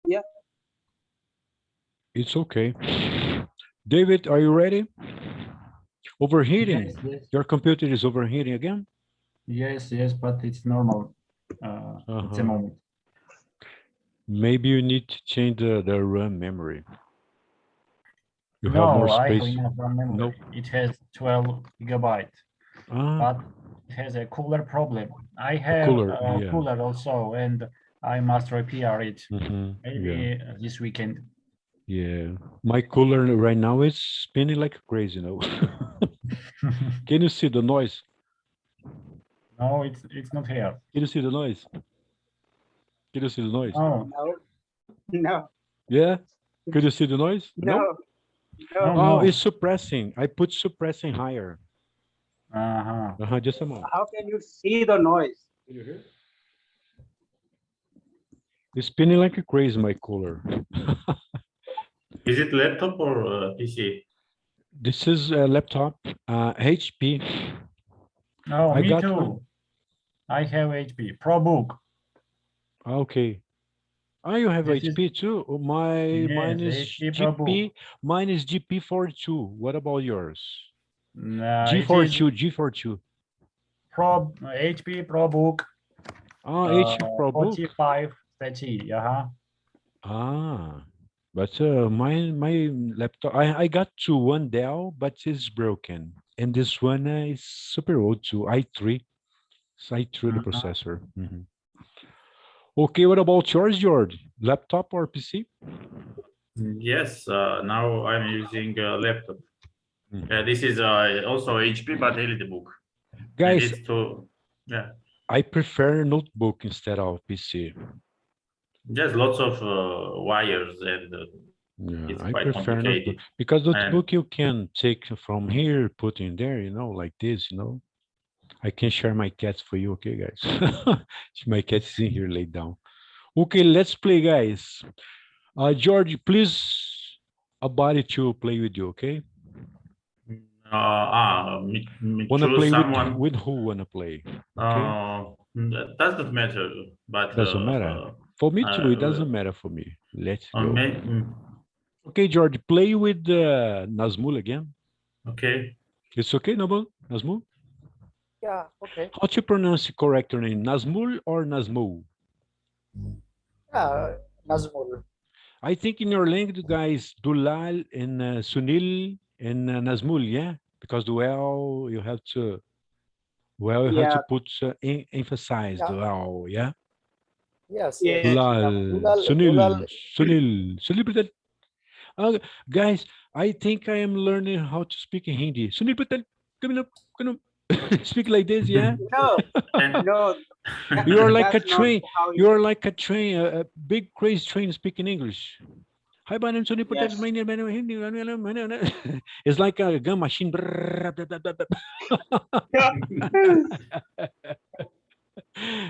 Yeah. It's okay. David, are you ready? Overheating. Yes, yes, Your computer is overheating again? yes, yes, but it's normal. At the moment. Maybe you need to change the RAM memory. You have more No, I have space. enough RAM memory. Nope. It has 12 gigabyte, Ah, but it has a cooler problem. I have cooler, a yeah. cooler also, and I must repair it. Yeah. Maybe this weekend. Yeah. My cooler right now is spinning like crazy, Can you see the noise? No, it's not here. Can you see the noise? Can you see the noise? No, No. No. Yeah? Could you see the noise? No? No. no, No. Oh, no. it's suppressing. I put suppressing higher. Uh-huh. Just a moment. How can you see the noise? Can you hear? It's spinning like a crazy, my cooler. Is it laptop or PC? This is a laptop, HP. Oh, I me got too. one. I have HP ProBook. Okay. Oh, you have This is- HP too? Oh, mine Yes, is HP GP. ProBook. Mine is GP42. What about yours? It is G42, G42. HP ProBook Oh, HP ProBook. 4530. Ah, but my laptop, I got two, one Dell, but it's broken. And this one is super old too, i3. It's i3 the processor. Mhm. Okay, what about yours, George? Laptop or PC? Yes, now I'm using a laptop. Mhm. This is also HP, but EliteBook. And Guys, it's to, yeah, I prefer notebook instead of PC. there's lots of wires and Yeah, it's I quite prefer complicated. notebook because And notebook you can take from here, put in there, like this, I can share my cats for you, okay, guys? My cat is in here laid down. Okay, let's play, guys. George, please, a body to play with you, okay? Wanna choose play someone. with who wanna play? Okay, That doesn't matter, but doesn't matter. For me too, it doesn't matter for me. Let's go. Okay, George, play with Nazmul again. Okay. It's okay, Nazmul? Yeah. Okay. How to pronounce the correct name? Nazmul or Nazmul? Yeah. Nazmul. I think in your language, guys, Dulal and Sunil and Nazmul, yeah? Because well, you have to, you have to Yeah. put emphasize Yeah. the well, yeah? Yes. Dulal, Yes. Dulal. Sunil Patel. Guys, I think I am learning how to speak in Hindi. Sunil Patel, come on. Speak like this, yeah? No. And No. You're like a That's not train. how you- You're like a train, a big crazy train speaking English. Hi, my name is Sunil Patel. Yes. My name is Hindi. It's like a gun machine.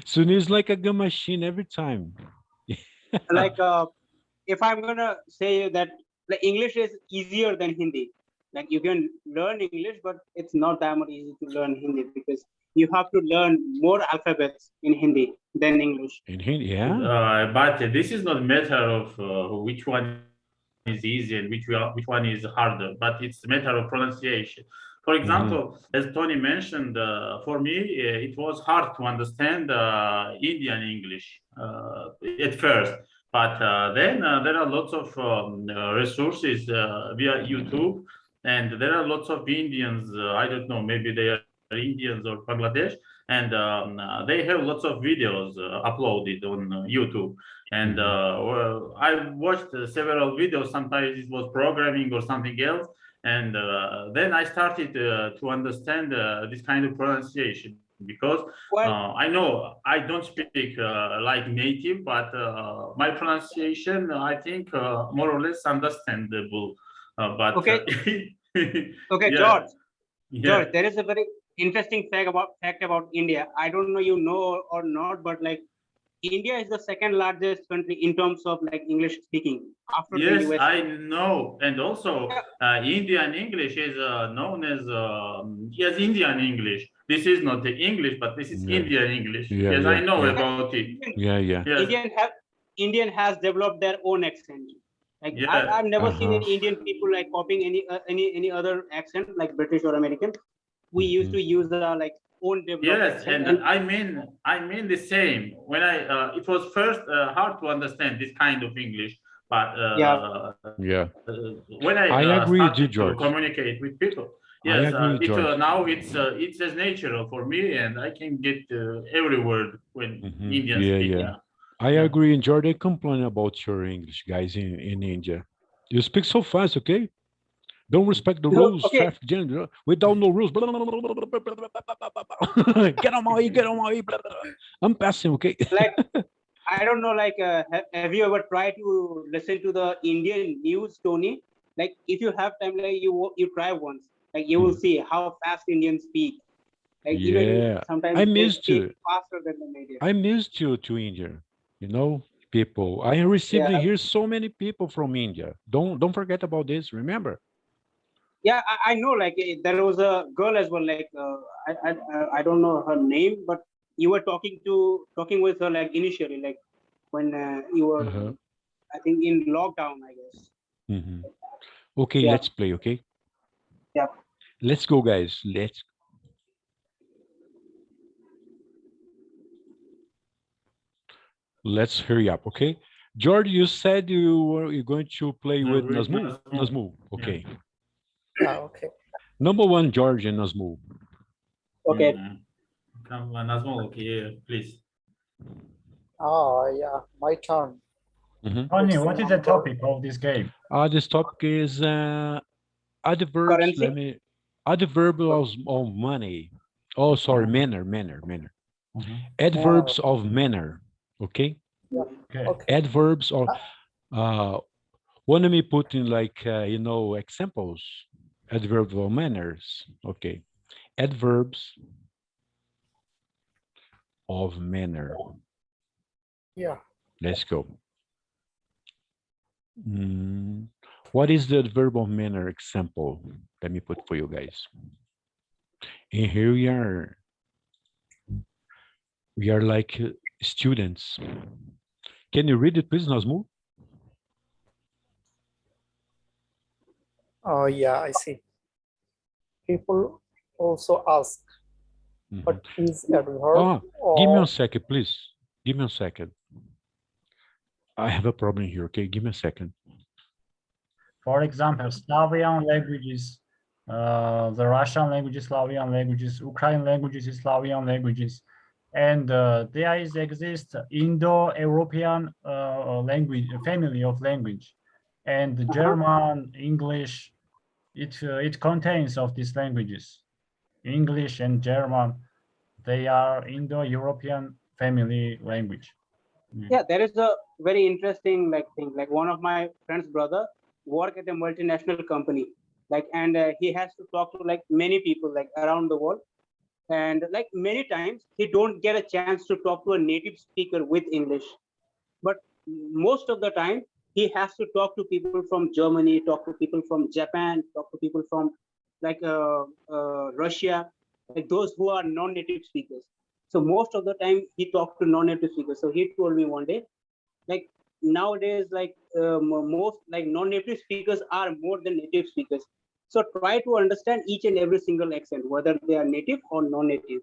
Sunil is like a gun machine every time. Like if I'm gonna say that like English is easier than Hindi. Like you can learn English, but it's not that much easy to learn Hindi because you have to learn more alphabets in Hindi than English. In Hindi, yeah. but this is not a matter of which one is easy and which one is harder, but it's a matter of pronunciation. For example, as Tony mentioned, for me, it was hard to understand Indian English at first. But then there are lots of resources via YouTube, and there are lots of Indians, I don't know, maybe they are Indians or Bangladesh, and they have lots of videos uploaded on YouTube. And well, I watched several videos. Sometimes it was programming or something else. And then I started to understand this kind of pronunciation because Well, I know I don't speak like native, but my pronunciation, I think, more or less understandable. But okay, okay, yeah, George. yeah. George, there is a very interesting fact about India. I don't know you know or not, but like India is the second largest country in terms of like English speaking after the Yes, USA. I know, and also Indian English is known as Indian English. This is not the English, but this is Yeah. Indian English. Yeah, Yes, yeah, I know yeah. about it. Yeah. Yes, Indian has developed their own accent. Like Yeah. I've never seen Uh-huh. any Indian people like copying any other accent like British or American. We used to use the like own developed Yes, accent. and I mean the same. When it was first hard to understand this kind of English, but Yeah, when I I agree with you, started to George. communicate with people, I yes, agree with George. now it's as natural for me, and I can get every word when Mhm. Indians Yeah, speak. yeah. Yeah. I Yeah. agree. And George, they complain about your English, guys, in India. You speak so fast, okay? Don't respect the rules, Okay. traffic jam, without no rules. Get on my way, get on my way. I'm passing, okay? Like I don't know, like have you ever tried to listen to the Indian news, Tony? Like if you have time, like you try once, like you will see how fast Indians speak. Like even Yeah, sometimes I they missed speak you. faster than the media. I missed you to India. You know, people. I received Yeah. here so many people from India. Don't forget about this. Remember? Yeah, I know. Like there was a girl as well. Like I don't know her name, but you were talking with her like initially, like when you were, Uh-huh. I think in lockdown, I guess. Mhm. Okay, Yeah. let's play. Okay, Yeah. let's go, guys. Let's hurry up. Okay, George, you said you're going to play with With Nazmul. Nazmul. Nazmul. Yeah. Okay. Yeah, okay. Number one, George and Nazmul. Okay. Come, Nazmul, okay, please. Yeah, my turn. Mhm. Tony, It's what is the number- topic of this game? This topic is adverbs. Currency? Let me adverbs of money. Oh, sorry, manner. Mhm. Adverbs of manner. Okay. Okay. Okay. Adverbs or what let me put in like examples. Adverbs of manners. Okay. Adverbs of manner. Yeah. Let's go. What is the adverb of manner example? Let me put for you guys. And here we are like students. Can you read it, please, Nazmul? Oh, yeah, I see. People also ask, Mhm. what is adverb? Ah, give me or a second, please. Give me a second. I have a problem here. Okay, give me a second. For example, Slavian languages, the Russian languages, Slavian languages, Ukrainian languages, Slavian languages, and there exist Indo-European language family of language, and the German, English. It contains of these languages, English and German. They are Indo-European family language. Yeah, there is a very interesting like thing. Like one of my friend's brother work at a multinational company, like, and he has to talk to like many people like around the world, and like many times he don't get a chance to talk to a native speaker with English, but most of the time he has to talk to people from Germany, talk to people from Japan, talk to people from like Russia, like those who are non-native speakers. So most of the time he talked to non-native speakers. So he told me one day, like nowadays, like most like non-native speakers are more than native speakers. So try to understand each and every single accent, whether they are native or non-native.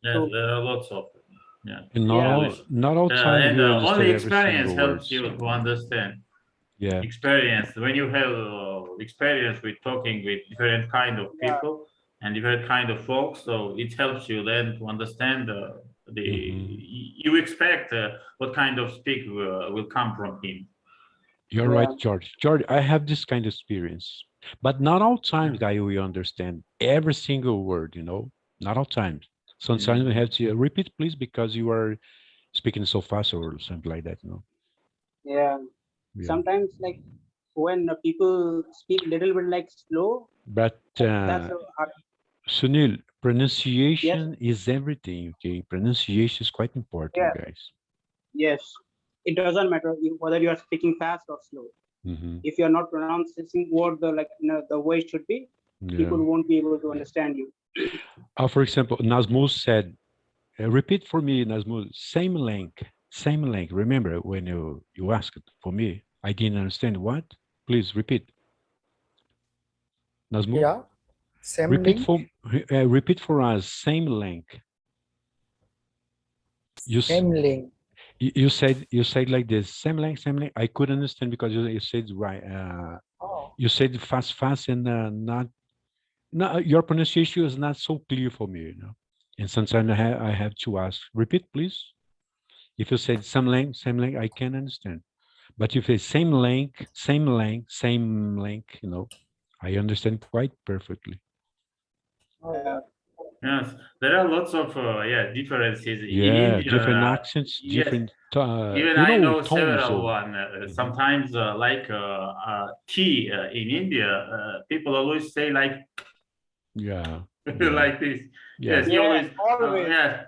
Yes, So- there are lots of them. Yeah. And Yeah. not all time And we understand only every experience single helps words. you to understand. Yeah. Experience, when you have experience with talking with different kind of Yeah. people and different kind of folks, so it helps you then to understand you expect what kind of speak will come from him. You're Yeah. right, George. George, I have this kind of experience, but not all times, guy, we understand every single word. Not all times. Sometimes we have to repeat, please, because you are speaking so fast or something like that. Yeah. Yeah. Sometimes like when people speak little bit like slow, But that's a hard. Sunil, pronunciation is everything. Okay, pronunciation is quite important, Yeah. guys. Yes, it doesn't matter whether you are speaking fast or slow. Mhm. If you are not pronouncing word the way it should be, Yeah. people won't be able to understand you. For example, Nazmul said, repeat for me, Nazmul, same link. Same link. Remember when you asked for me, I didn't understand what? Please repeat. Nazmur, Yeah. Same repeat link. repeat for us. Same link. Same link. You said like this. Same link, same link. I couldn't understand because you said right. Oh. You said fast, and not. No, your pronunciation is not so clear for me. And sometimes I have to ask. Repeat, please. If you said same link, I can understand. But if it's same link, I understand quite perfectly. Oh, Yes, there are lots of differences in Yeah, India. different accents, yes, different even I know tones. several one. Sometimes like T in India, people always say like Yeah, like this. yeah. Yes, you Yeah, always always. yeah.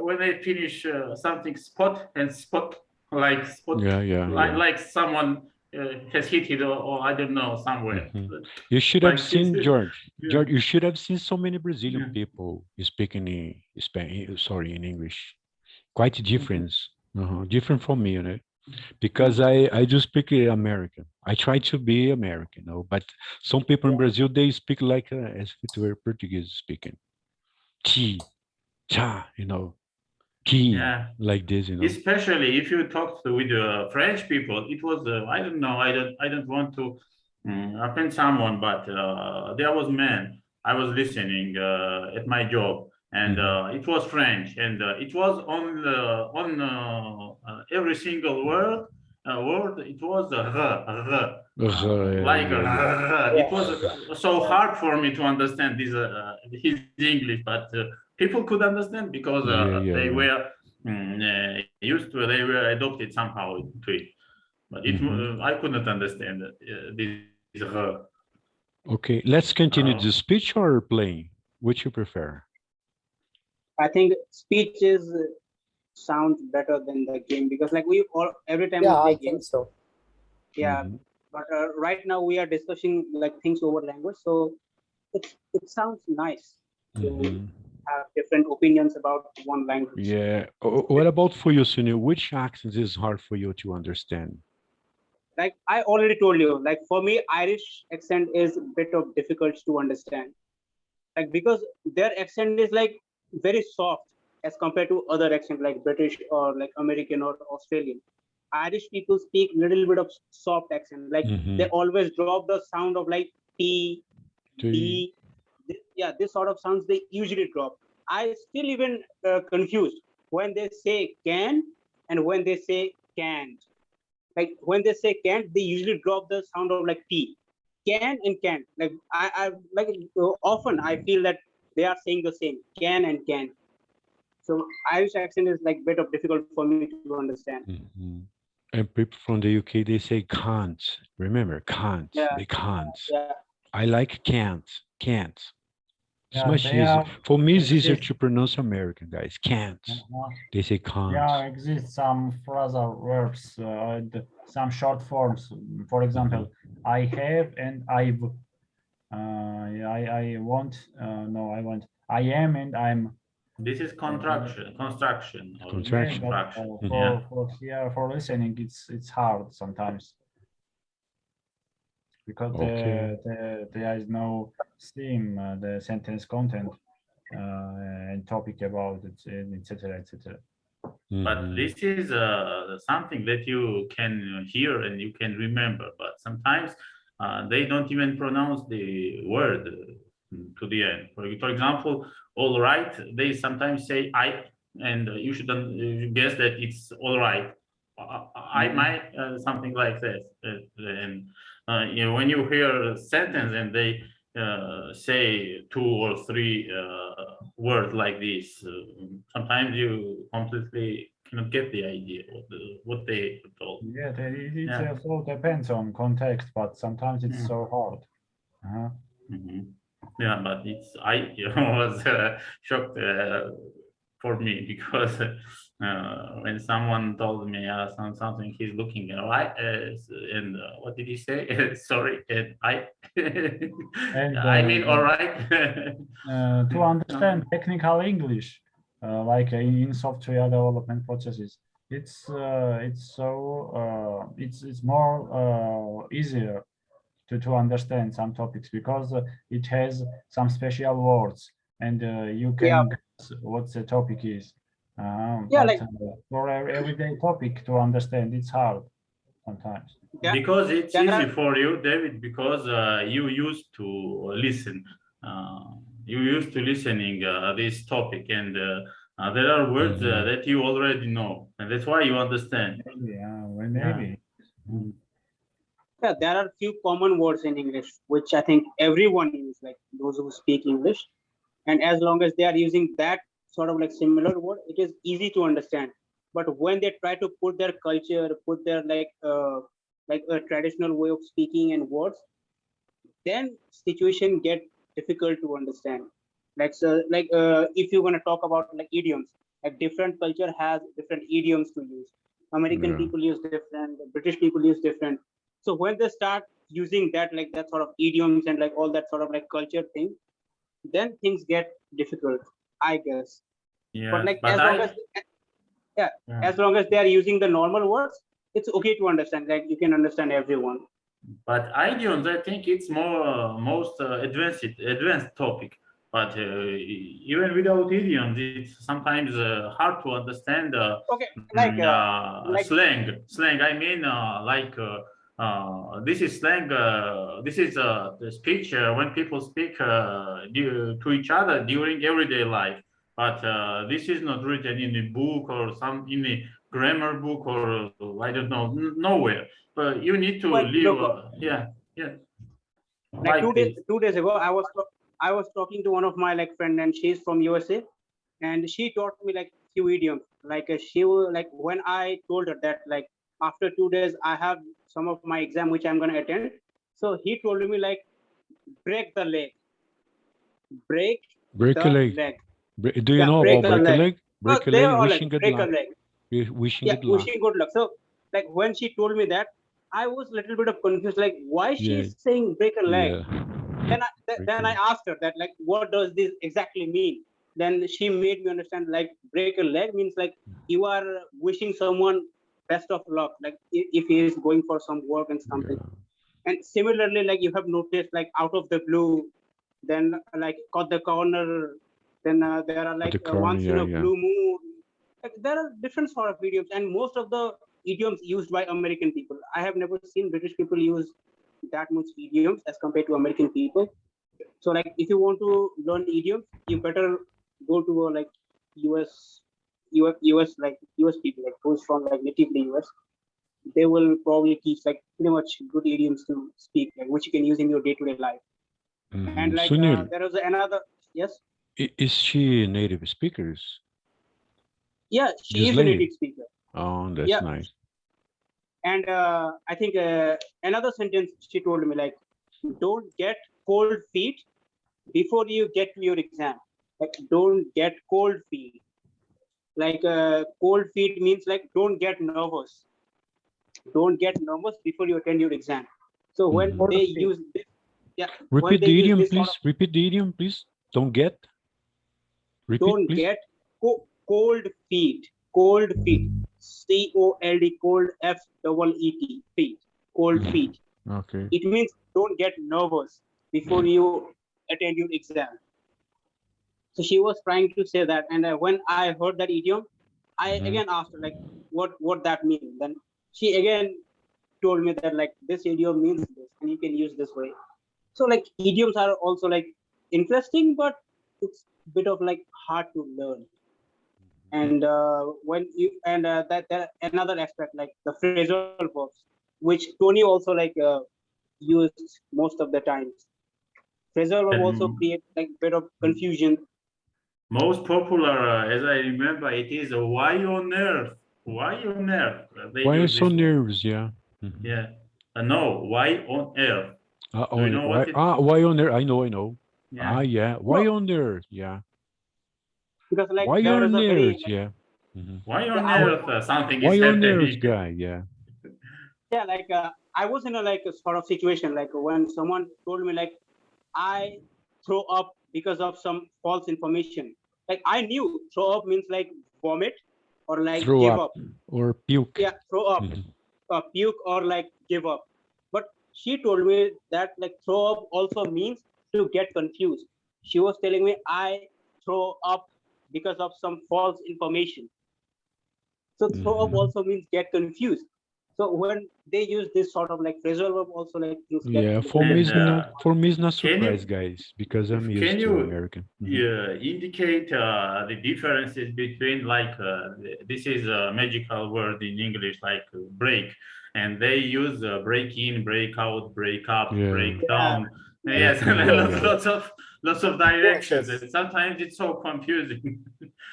When they finish something spot and spot like spot Yeah. like someone has hit it or I don't know somewhere. Mhm. You should have Like this. seen George. Yeah. George, you should have seen so many Brazilian Yeah. people speaking in English. Quite different. Different from me, because I do speak American. I try to be American, but some people in Brazil they speak like as if it were Portuguese speaking. Ti, cha, ki, Yeah. like this, Especially if you talked with French people, it was I don't know. I don't want to offend someone, but there was man. I was listening at my job, and it was French, and it was on every single word. Word it was like yeah. it was so hard for me to understand this his English, but people could understand because they Yeah. were used to they were adopted somehow to it, but it I could not understand this. Okay, let's continue Uh, the speech or playing. Which you prefer? I think speech is sounds better than the game because like we all every time yeah, we I play think games, so. yeah. But right now we are discussing like things over language, so it sounds nice to have different opinions about one language. Yeah. What about for you, Sunil? Which accent is hard for you to understand? Like I already told you, like for me, Irish accent is a bit of difficult to understand. Like because their accent is like very soft as compared to other accent like British or like American or Australian. Irish people speak little bit of soft accent. Like they always drop the sound of like T, Do D. Yeah, this sort of sounds they usually drop. I still even confused when they say can and when they say can't. Like when they say can't, they usually drop the sound of like T. Can and can't. Like I like often I feel that they are saying the same can and can. So Irish accent is like bit of difficult for me to understand. And people from the UK they say can't. Remember, can't. Yeah, They can't. yeah. I like can't. Can't. It's Yeah, much they easier. are For me, it's easier exist. to pronounce American guys. Can't. They say can't. Yeah, exist some phrasal verbs, some short forms. For example, I have and I've. I want. No, I want. I am and I'm. this is construction or Contraction. But Yeah. for here for listening, it's hard sometimes because Okay. there is no theme, the sentence content, and topic about it, etc. etc. But this is something that you can hear and you can remember. But sometimes they don't even pronounce the word to the end. For example, all right, they sometimes say I, and you should guess that it's all right. I might something like this. And when you hear a sentence and they say 2 or 3 words like this, sometimes you completely cannot get the idea what they told. Yeah, it Yeah. also depends on context, but sometimes it's so hard. Yeah, but it's I was shocked for me because when someone told me something he's looking right and what did he say? Sorry, and I I mean all right. To understand technical English, like in software development processes, it's more easier to understand some topics because it has some special words and you Yeah, can guess what the topic is. yeah, But like for everyday topic to understand, it's hard sometimes. that. Because it's There easy are for you, David, because you used to listen. You used to listening this topic, and there are words Mhm. that you already know, and that's why you understand. Maybe, well, Yeah. maybe. yeah, there are few common words in English which I think everyone uses, like those who speak English. And as long as they are using that sort of like similar word, it is easy to understand. But when they try to put their culture, put their like a traditional way of speaking and words, then situation get difficult to understand. Like so, like if you're gonna talk about like idioms, like different culture has different idioms to use. American Yeah. people use different, British people use different. So when they start using that like that sort of idioms and like all that sort of like culture thing, then things get difficult, I guess. But Yes, like but as long as yeah, yeah. as long as they are using the normal words, it's okay to understand. Like you can understand everyone. But idioms, I think it's more most advanced topic. But even without idioms, it's sometimes hard to understand Okay, like slang. I mean, this is slang. This is the speech when people speak to each other during everyday life. But this is not written in a book or some in a grammar book or I don't know nowhere. But you need to well, live. look, Yeah, like like this. 2 days ago, I was talking to one of my like friend, and she's from USA, and she taught me like few idioms. Like she will like when I told her that like after 2 days I have some of my exam which I'm gonna attend. So he told me like break the leg, break Break a the leg. leg. Do you Yeah, know break about a break a leg. leg? No, Break a they leg, are like wishing good break a luck. leg. Wishing Yeah, good luck. wishing good luck. So like when she told me that, I was a little bit of confused. Like why Yeah, she's saying break a leg? yeah. Then I asked her that like what does this exactly mean? Then she made me understand like break a leg means like you are wishing someone best of luck, like if he is going for some work and something. Yeah. And similarly, like you have noticed like out of the blue, then like cut the corner, then there are At like the corner, once in yeah, a yeah. blue moon. Like, there are different sort of idioms, and most of the idioms used by American people. I have never seen British people use that much idioms as compared to American people. So like if you want to learn idioms, you better go to a like US US like US people like who's from like natively US. They will probably teach like pretty much good idioms to speak, like which you can use in your day-to-day life. And like Sunil, there was another yes, is she native speakers? yeah, she This is a lady? native speaker. Oh, that's Yeah, nice. and I think another sentence she told me like, don't get cold feet before you get to your exam. Like don't get cold feet. Like cold feet means like don't get nervous. Don't get nervous before you attend your exam. So when Mhm. they Cold feet. use this, yeah, when Repeat they the use idiom, this sort please. of Repeat the idiom, please. Don't get. Repeat, don't please. get cold feet. Cold feet. COLD cold FEET feet. Cold Mhm. feet. Okay. It means don't get nervous before you attend your exam. So she was trying to say that, and when I heard that idiom, I Mhm. again asked her like, what that means. Then she again told me that like this idiom means this, and you can use this way. So like idioms are also like interesting, but it's a bit of like hard to learn. And when you and that another aspect like the phrasal verbs, which Tony also like used most of the times. Phrasal verb also And create like bit of confusion. most popular, as I remember, it is why on earth? Why on earth? They Why are use so this one. nervous? Yeah. Mhm. Yeah. No, why on earth? Do you know Why? what it? Why on there? I know, I know. Yeah. Yeah. Why No, on there? Yeah. because like Why there is on a there? very like Yeah. Mhm. Why yeah, on earth something is Why on there, happening? guy? Yeah. yeah like I was in a like a sort of situation like when someone told me like I throw up because of some false information. Like I knew throw up means like vomit or like Throw give up up. or puke. Yeah, throw up, Mhm. puke, or like give up. But she told me that like throw up also means to get confused. She was telling me I throw up because of some false information. So throw up Mhm. also means get confused. So when they use this sort of like phrasal verb, also like things get Yeah, for me confused. it's not Can surprise, you guys, because I'm can used to you American. Mhm. indicate the differences between like this is a magical word in English like break, and they use break in, break out, break up, Yeah, break Yeah, down. Yes, breaking yeah, in. lots, Yeah. lots of Yes, directions, yes. and sometimes it's so confusing.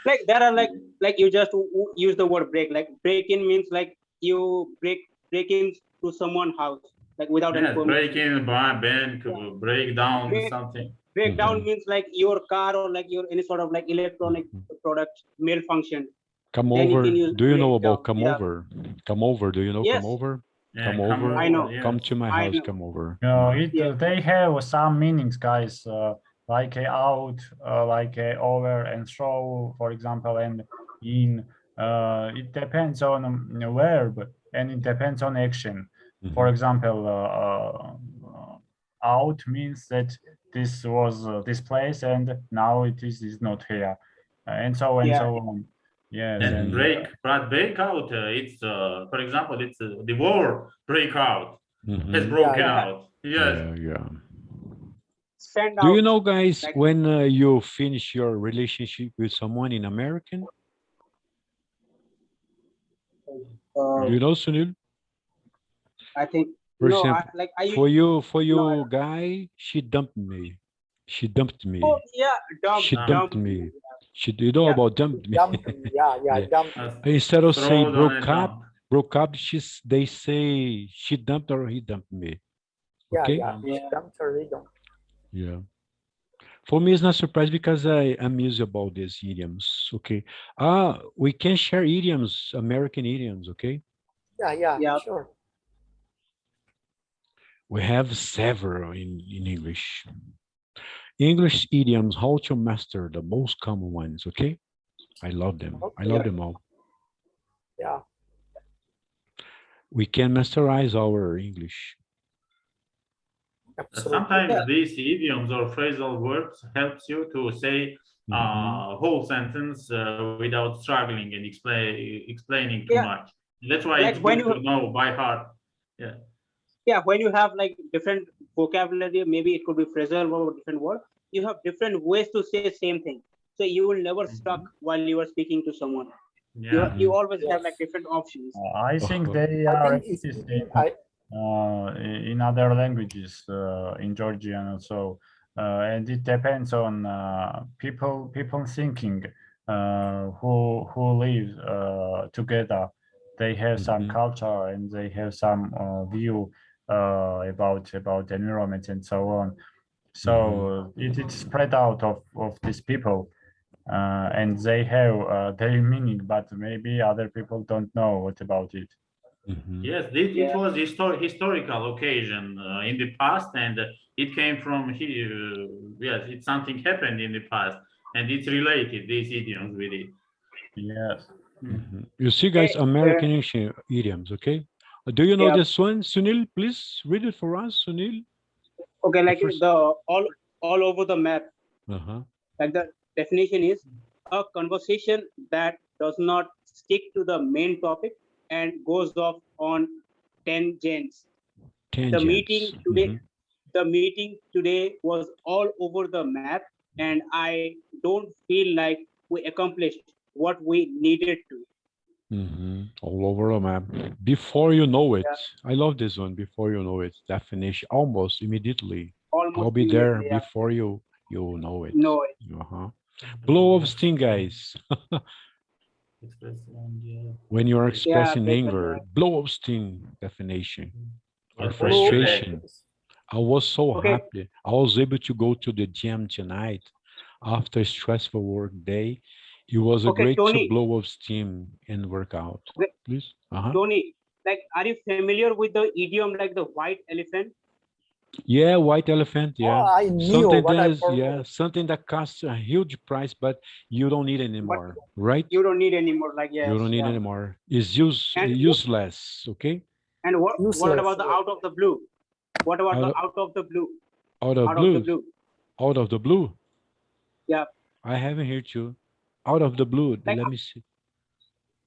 like there are like you just use the word break. Like break in means like you break in to someone's house like without any Yes, break permission. in, bank, Yeah. break down Break, something. breakdown Mhm. means like your car or like your any sort of like electronic Mhm. product malfunction. Come Then you over. can use Do you know about breakdown. come Yeah. over? Come over. Do you know come Yes, over? Yeah, Come come over. I over. know. Come Yes. to my I house. know. Come over. Yeah. They have some meanings, guys, like out, like over and through, for example, and in. It depends on a verb and it depends on action. For Mhm. example, out means that this was this place and now is not here, and so Yeah. on. Yes, And and Mhm. break out. It's for example, it's the war break out has Mhm. Yeah, broken yeah. Yeah. out. Yes. Yeah, yeah. Stand Do you out. know, guys, Like when you finish your relationship with someone in American? Do you know, Sunil? I think For no. I example, like I for you, no. I don't. guy, she dumped me. She dumped Oh me. yeah, dump, She dumped dump. me. She, you know Yeah. about dumped me? Dump me. Yeah, yeah, Yeah. dump me. Uh, Instead of say throw on a dump. broke up, they say she dumped or he dumped me. Yeah, Okay? yeah. Um, Yeah. Dump or dump. Yeah. For me, it's not surprise because I am used about these idioms. Okay. We can share idioms, American idioms. Okay. Yeah, yeah, Yeah. sure. We have several in English. English idioms, how to master the most common ones. Okay. I love them. I Okay. love Yeah. them all. Yeah, We can masterize our English. absolutely. Yeah. sometimes these idioms or phrasal verbs helps you to say Mhm. whole sentence without struggling and explaining too Yeah. much. That's why Like it's when good you to know by heart. Yeah. yeah when you have like different vocabulary, maybe it could be phrasal verb or different word. You have different ways to say same thing. So you will never stuck Mhm. while you are speaking to someone. Yeah. You Mhm. always have like Yes. different options. I think Uh-huh. they I are think exist in other languages, in Georgian also, and it depends on people thinking who live together. They have some Mhm. culture and they have some view about environment and so on. So it's spread out of these people, and they have their meaning, but maybe other people don't know what about it. Mhm. Yes, it Yeah. was historical occasion in the past, and it came from here. Yes, it's something happened in the past, and it's related these idioms with it. Yes. Mhm. You see, Hey, guys, American English idioms. Okay. Do you know yeah. this one, Sunil? Please read it for us, Sunil. Okay. The Like first. the all over the map. Uh-huh. Like the definition is a conversation that does not stick to the main topic and goes off on tangents. The Tangents. meeting today, Mhm. the meeting today was all over the map, and I don't feel like we accomplished what we needed to. All over a map. Before you know it, Yeah, I love this one. Before you know it, definition almost immediately. I'll almost be there immediately. Yeah, before you know it. no, Uh-huh. Blow of sting, guys. When you're yeah, expressing anger, blow of sting definition or Yes, I Blow. feel like frustration. I was so okay, happy. I was able to go to the gym tonight after a stressful work day. It was a okay, great to Tony, blow off steam and work out. okay, Please. Uh-huh. Tony. Like, are you familiar with the idiom like the white elephant? Yeah, white elephant. Oh, Yeah. I knew, Something but I that's forgot. something that costs a huge price, but you don't need anymore, right? You don't need anymore. Like You yes, don't need yeah. anymore. It's And useless. Okay. what Useless. about the Yeah. out of the blue? What about Out the of, out of the blue? out of Out of the blue. blue. Out of the blue. Yeah. I haven't heard you. Out of the blue. Like Let me see.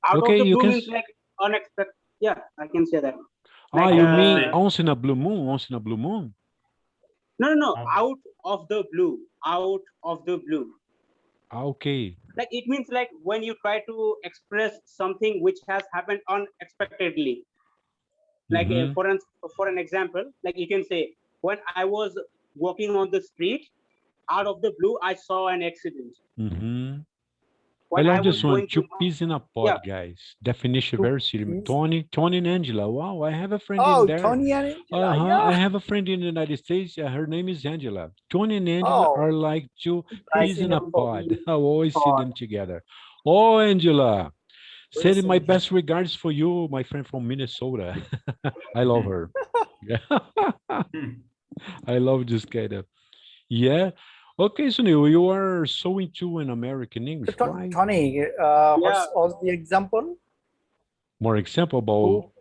out of Okay, the you blue can. means like unexpected. Yeah, I can say that. Ah, Like you Out of mean the once in a blue moon? Once in a blue moon. no. out, Out of the blue. Out of the blue. Ah, okay. Like it means like when you try to express something which has happened unexpectedly. Like Mm-hmm. for an example, like you can say when I was walking on the street, out of the blue I saw an accident. Mm-hmm. I When I love was this one. going to Two peas in a yeah, pod, guys. Definition Two very simple. peas. Tony and Angela. Wow, I have a friend in Oh, there. Tony and Angela. Uh-huh. I Yeah. have a friend in the United States. Her name is Angela. Tony and Angela Oh, are like two I peas see in a them. pod. I always see or them together. Oh, Angela. Send my Recently. best regards for you, my friend from Minnesota. I love her. Yeah. hmm. I love this kind of. Yeah. Okay, Sunil, you are so into an American English. Why? Tony, yeah, what's the example? More example about Two,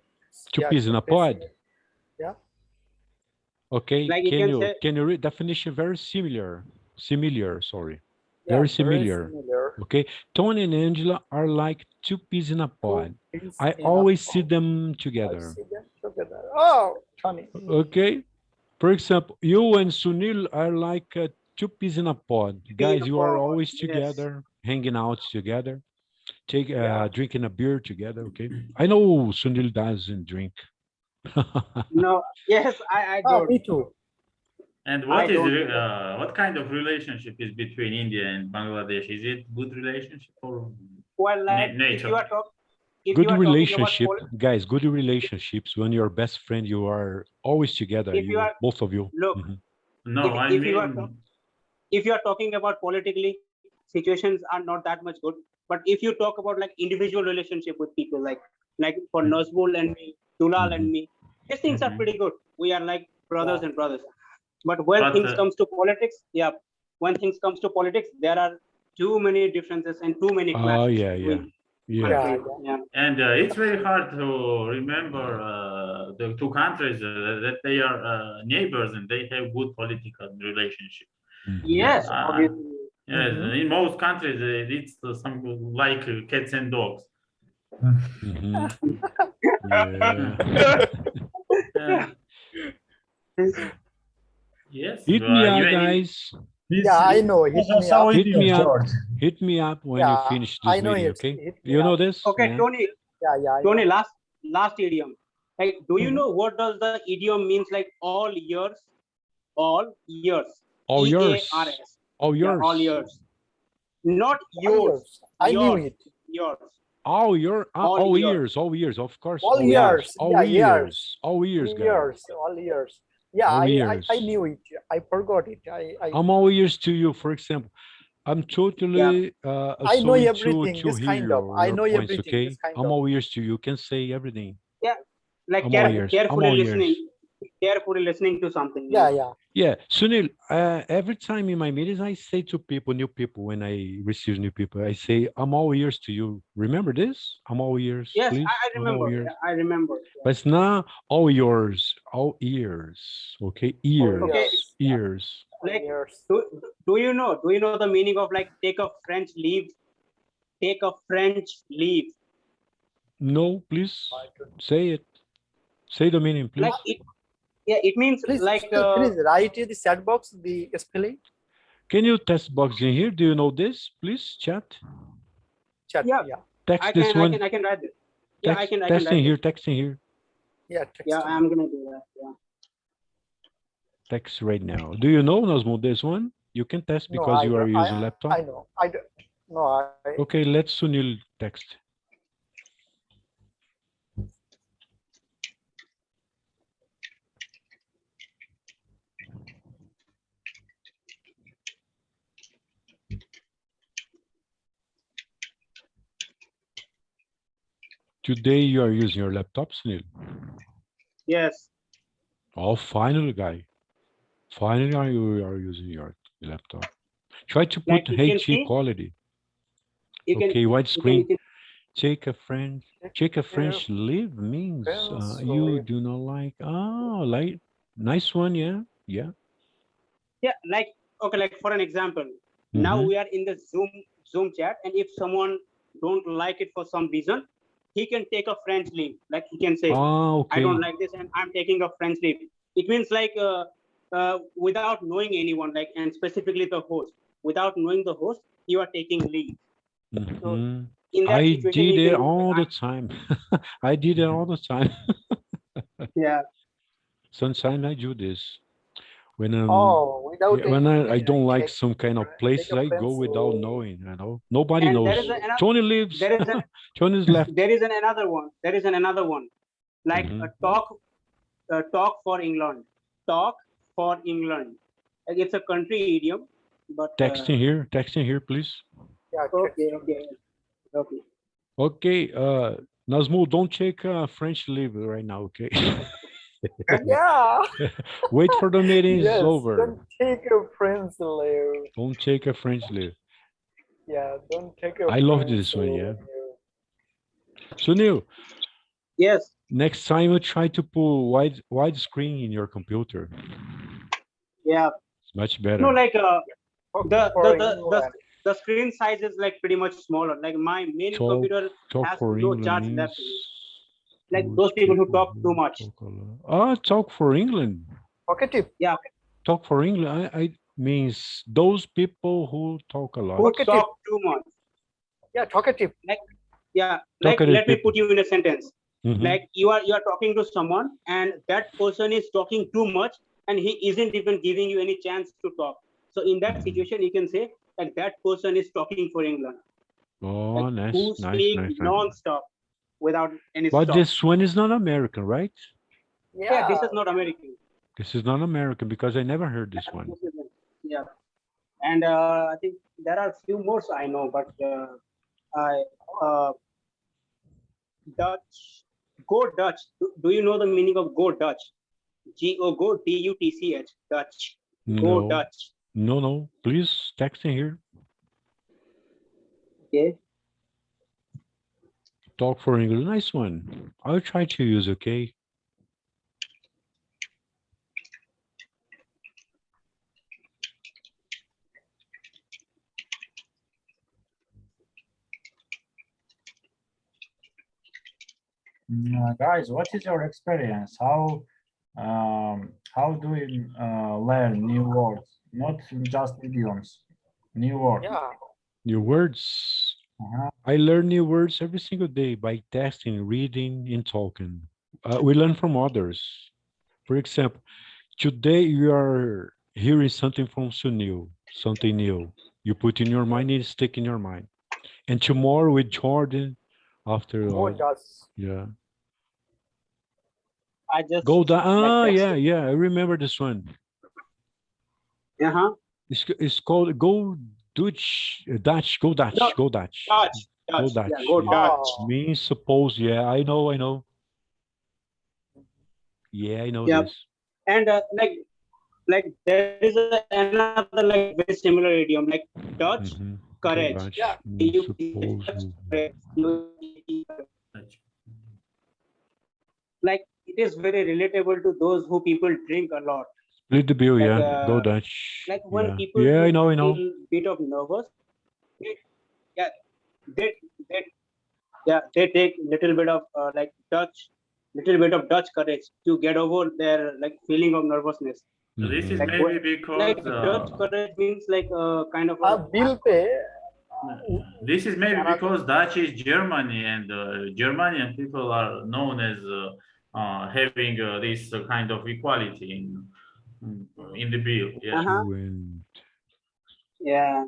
two yeah, peas in two a peas. pod. Yeah. Okay, like you can say read definition very similar. Sorry. Yeah, Very very similar. similar. Okay. Tony and Angela are like two peas in a Two pod. peas I in a always see pod. them I together. see them together. Oh, Tony. Okay. For example, you and Sunil are like two peas in a pod. Guys, you are always yes. together, hanging out together, Yeah. drinking a beer together. Okay. I know Sunil doesn't drink. No, yes, I Oh, don't. me too. And I don't. what kind of relationship is between India and Bangladesh? Is it good relationship or Well, like if nature? you are if Good you are talking about relationship, guys. Good relationships. When you're best friend, you are always together. if you You are both of you. look Mhm. No, I if you are mean if you are talking about politically, situations are not that much good. But if you talk about like individual relationship with people, like for Mhm. Nazbul and me, Dulal and Mhm. me, these things are Mhm. pretty good. We are like brothers Yeah. and brothers. But when But things comes to politics, yeah, when things comes to politics, there are too many differences and too many Oh clashes yeah, yeah, between yeah. Yeah. countries. Yeah. Yeah. and it's very hard to remember the two countries that they are neighbors and they have good political relationship. Mhm. Yes, Uh, obviously. yes, Mhm. in most countries it's some like cats and dogs. Mhm. Yeah. Uh, yes, Hit me up, even in guys. Yeah, I know. Hit me So up. it Hit is, me up. George. Hit me up when you Yeah, finish this I know video, it. okay? Hit me You know up. this? Okay, Yeah. Tony, Yeah, I Tony, know. last idiom. Like, do you Mhm. know what does the idiom means? Like all years, all years. All yours. EARS. All Yeah, yours. all years. Not All yours. years. I knew Yours. it. Yours. All your All all years. years, all years, of course. All All Yeah. years. years. All Yeah, years. years. All years, guys. Years. All years. Yeah, All I years. knew it. I forgot it. I I'm all ears to you. For example, I'm totally I know so into everything. to This hear kind of. your, I your know points, everything. This okay? kind I'm of. all ears to you. You can say everything. Yeah. Like I'm all ears. I'm carefully all ears. listening. Carefully listening to something. you Yeah, know. yeah. Yeah, Sunil, every time in my meetings, I say to people, new people, when I receive new people, I say, I'm all ears to you. Remember this? I'm all ears, Yes, please. I I'm all remember. ears. Yeah, I remember. But it's not all yours, all ears. Okay, All ears, Okay. years. Yeah. ears. All Like, years. do you know the meaning of like take a French leave? Take a French leave. No, please I don't- say it. Say the meaning, please. Like it means Please, like please write in the chat box the spelling. Can you test box in here? Do you know this? Please chat. Chat. Yeah. Yeah. Text this one. I can write this. Yeah, Text, I can text in write here. this. Text in here. Yeah. Text Yeah, me. I'm gonna do that. Yeah. Text right now. Do you know, Nazmo, this one? You can test No, because I you are don't. using laptop. I know. I don't. No, I. Okay, let Sunil text. Today you are using your laptop, Sunil. Yes. Oh, finally, guy. Finally, you are using your laptop. Try to Like put you can HD see, quality. you can, Okay, you widescreen. can, Take a French. Take a French leave means French you leave. do not like. Oh, like nice one, yeah, yeah. yeah, like, okay, like for an example, now Mhm. we are in the Zoom chat, and if someone don't like it for some reason, he can take a French leave. Like he can say, Ah, I don't okay. like this, and I'm taking a French leave. It means like without knowing anyone, like, and specifically the host, without knowing the host, you are taking leave. So Mhm. in that I situation, did you it can do all the like, time. I did it all the time. yeah, Sometimes I do this when Oh, without yeah, when any I don't like take some kind of take places, a I go French without leave. knowing. Nobody and knows. Tony lives. there is an Tony's left. there is another one. There is another one, like a Mhm. talk for England. Talk for England. Like it's a country idiom, but Texting here, please. Yeah, okay, text. okay, okay. Okay, Nazmul, don't take French leave right now, okay? Yeah. Wait for the meeting is Yes. over. Don't take a French leave. Don't take a French leave. Yeah. Don't take a I love French this one, yeah. leave. Sunil, Yes, next time you try to put wide screen in your computer. yeah. It's much No, better. like the For the the the, England. the screen size is like pretty much smaller. Like my main Talk computer talk has for no England charge means left in it. Like those those people who talk too who much. talk a lot. Ah, talk for England. Talkative. Yeah, Talk for England. I means those people who talk a lot. who Talkative. talk too much. Yeah, talkative. Like yeah, like Talkative let me people. put you in a sentence. Mhm. Like you are talking to someone, and that person is talking too much, and he isn't even giving you any chance to talk. So in that situation, you can say that that person is talking for England. Oh, Like nice, who nice, speak nice, nice. non-stop without any But stop. this one is not American, right? Yeah, this Yeah. is not American. This is not American because I never heard this one. This is yeah, and I think there are few more I know, but I Dutch, go Dutch. Do you know the meaning of go Dutch? Go Dutch, Dutch. Go No, Dutch. no. Please text in here. Okay. Talk for English. Nice one. I'll try to use, okay? Guys, what is your experience? How do you learn new words? Not just idioms, new words. Yeah. New words. Uh-huh. I learn new words every single day by testing, reading, and talking. We learn from others. For example, today you are hearing something from Sunil, something new. You put in your mind, it stick in your mind. And tomorrow with Jordan, after Go all, Dutch. yeah. I just Go down. Ah, like yeah, yeah. I remember this one. Uh-huh. It's called Go Dutch, Dutch, Go Dutch, No, Go Dutch. Dutch. Go Dutch. Dutch. Yeah, go Yeah. Dutch. Oh. Means suppose, yeah, I know. Yeah, I know Yeah. this. And like there is another like very similar idiom like Dutch Mhm. Go courage. Dutch Yeah. means You suppose. Dutch courage. Like it is very relatable to those who people drink a lot. Split the bill, Like yeah. Go Dutch. like when Yeah. people Yeah, I know. feel bit of nervous, they, yeah, they they they take little bit of little bit of Dutch courage to get over their like feeling of nervousness. This is Mhm. Like maybe because like Dutch courage means like kind of Bill pay. this is maybe Another- because Dutch is Germany, and Germanian people are known as having this kind of equality in the bill. Yeah, Uh-huh. When- yeah.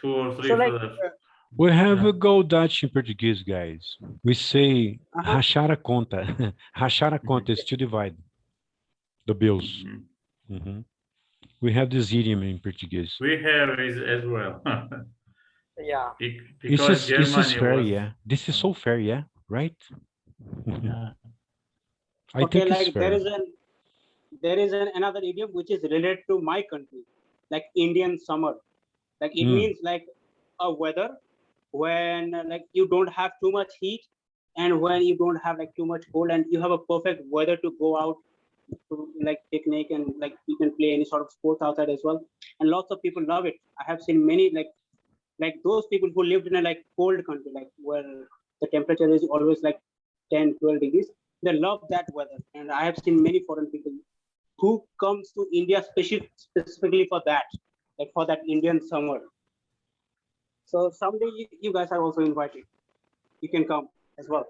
2 or 3 So like We have Yeah. a Go Dutch in Portuguese, guys. We say rachar a conta. Rachar a conta is to divide the bills. Mhm. Mhm. We have this idiom in Portuguese. We have is as well. Yeah. This Because is Germany fair, was yeah. This is so fair, yeah. Right? yeah. I okay, think it's like fair. there is another idiom which is related to my country, like Indian summer. Like it Mm. means like a weather when like you don't have too much heat and when you don't have like too much cold and you have a perfect weather to go out to like picnic and like you can play any sort of sports outside as well. And lots of people love it. I have seen many like those people who lived in a like cold country, like where the temperature is always like 10, 12 degrees. They love that weather. And I have seen many foreign people who comes to India specifically for that, like for that Indian summer. So someday you guys are also invited. You can come as well.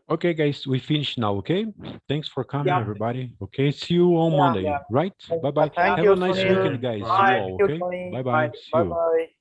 Okay, guys, we finished now. Okay, thanks for coming, Yeah. everybody. Okay, see you on Yeah. Monday, Yeah. right? Bye bye. Thank Have you, a nice Tony. weekend, guys. Bye. See you all. Thank you, Okay, Tony. bye bye. Bye. See Bye you. bye.